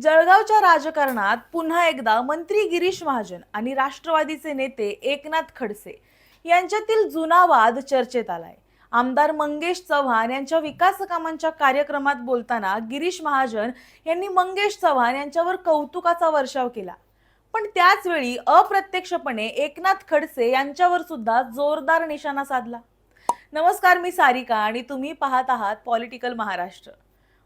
जळगावच्या राजकारणात पुन्हा एकदा मंत्री गिरीश महाजन आणि राष्ट्रवादीचे नेते एकनाथ खडसे यांच्यातील जुना वाद चर्चेत आलाय. आमदार मंगेश चव्हाण यांच्या विकास कामांच्या कार्यक्रमात बोलताना गिरीश महाजन यांनी मंगेश चव्हाण यांच्यावर कौतुकाचा वर्षाव केला. पण त्याच वेळी अप्रत्यक्षपणे एकनाथ खडसे यांच्यावर सुद्धा जोरदार निशाणा साधला. नमस्कार, मी सारिका आणि तुम्ही पाहत आहात पॉलिटिकल महाराष्ट्र.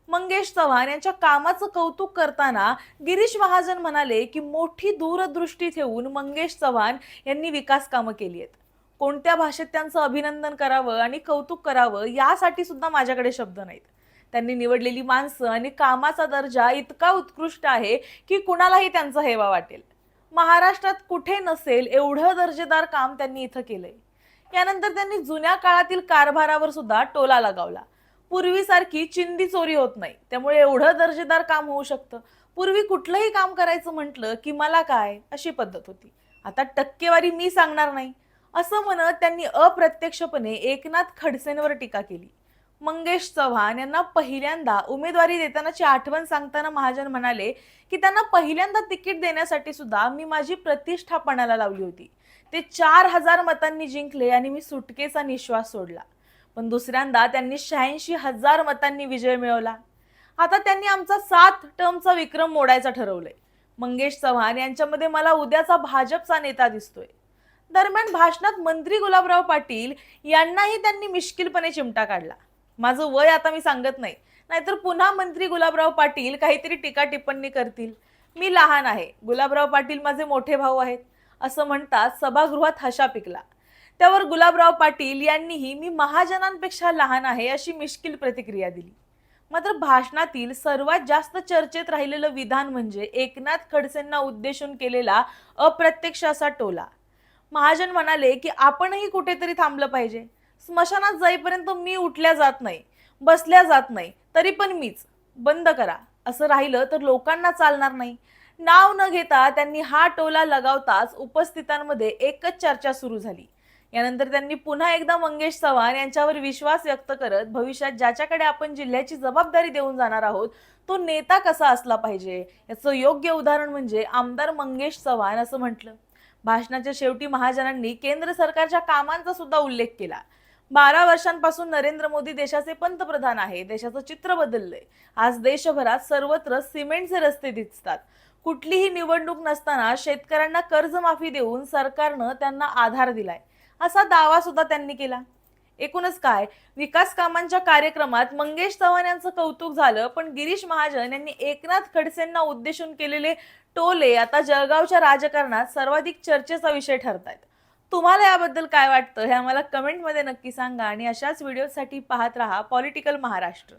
मंगेश चव्हाण यांच्या कामाचं कौतुक करताना गिरीश महाजन म्हणाले की मोठी दूरदृष्टी ठेवून मंगेश चव्हाण यांनी विकास कामं केली आहेत. कोणत्या भाषेत त्यांचं अभिनंदन करावं आणि कौतुक करावं यासाठी सुद्धा माझ्याकडे शब्द नाहीत. त्यांनी निवडलेली माणसं आणि कामाचा दर्जा इतका उत्कृष्ट आहे की कुणालाही त्यांचा हेवा वाटेल. महाराष्ट्रात कुठे नसेल एवढं दर्जेदार काम त्यांनी इथं केलंय. यानंतर त्यांनी जुन्या काळातील कारभारावर सुद्धा टोला लगावला. पूर्वीसारखी चिंदी चोरी होत नाही, त्यामुळे एवढं दर्जेदार काम होऊ शकतं. पूर्वी कुठलंही काम करायचं म्हटलं की मला काय अशी पद्धत होती, आता टक्केवारी मी सांगणार नाही असं म्हणत त्यांनी अप्रत्यक्षपणे एकनाथ खडसेंवर टीका केली. मंगेश चव्हाण यांना पहिल्यांदा उमेदवारी देतानाची आठवण सांगताना महाजन म्हणाले की त्यांना पहिल्यांदा तिकीट देण्यासाठी सुद्धा मी माझी प्रतिष्ठा पणाला लावली होती. ते 4,000 मतांनी जिंकले आणि मी सुटकेचा निश्वास सोडला. पण दुसऱ्यांदा त्यांनी 86,000 मतांनी विजय मिळवला. आता त्यांनी आमचा 7 टर्मचा विक्रम मोडायचा ठरवलंय. मंगेश चव्हाण यांच्यामध्ये मला उद्याचा भाजपचा नेता दिसतोय. दरम्यान भाषणात मंत्री गुलाबराव पाटील यांनाही त्यांनी मिश्किलपणे चिमटा काढला. माझं वय आता मी सांगत नाही, नाहीतर पुन्हा मंत्री गुलाबराव पाटील काहीतरी टीका टिप्पणी करतील. मी लहान आहे, गुलाबराव पाटील माझे मोठे भाऊ आहेत असं म्हणताच सभागृहात हशा पिकला. त्यावर गुलाबराव पाटील यांनीही मी महाजनांपेक्षा लहान आहे अशी मिश्किल प्रतिक्रिया दिली. मात्र भाषणातील सर्वात जास्त चर्चेत राहिलेलं विधान म्हणजे एकनाथ खडसेंना उद्देशून केलेला अप्रत्यक्ष असा टोला. महाजन म्हणाले की आपणही कुठेतरी थांबलं पाहिजे. स्मशानात जाईपर्यंत मी उठल्या जात नाही, बसल्या जात नाही, तरी पण मीच. बंद करा. असं राहिलं तर लोकांना चालणार नाही. नाव न घेता त्यांनी हा टोला लगावताच उपस्थितांमध्ये एकच चर्चा सुरू झाली. यानंतर त्यांनी पुन्हा एकदा मंगेश चव्हाण यांच्यावर विश्वास व्यक्त करत भविष्यात ज्याच्याकडे आपण जिल्ह्याची जबाबदारी देऊन जाणार आहोत तो नेता कसा असला पाहिजे याचं योग्य उदाहरण म्हणजे आमदार मंगेश चव्हाण असं म्हटलं. भाषणाच्या शेवटी महाजनांनी केंद्र सरकारच्या कामांचा सुद्धा उल्लेख केला. 12 वर्षांपासून नरेंद्र मोदी देशाचे पंतप्रधान आहे. देशाचं चित्र बदललंय. आज देशभरात सर्वत्र सिमेंटचे रस्ते दिसतात. कुठलीही निवडणूक नसताना शेतकऱ्यांना कर्जमाफी देऊन सरकारनं त्यांना आधार दिलाय असा दावा सुद्धा त्यांनी केला. एकूणच काय, विकास कामांच्या कार्यक्रमात मंगेश चव्हाण यांचं कौतुक झालं, पण गिरीश महाजन यांनी एकनाथ खडसेंना उद्देशून केलेले टोले आता जळगावच्या राजकारणात सर्वाधिक चर्चेचा विषय ठरतायत. तुम्हाला याबद्दल काय वाटतं हे आम्हाला कमेंटमध्ये नक्की सांगा आणि अशाच व्हिडिओसाठी पाहत रहा पॉलिटिकल महाराष्ट्र.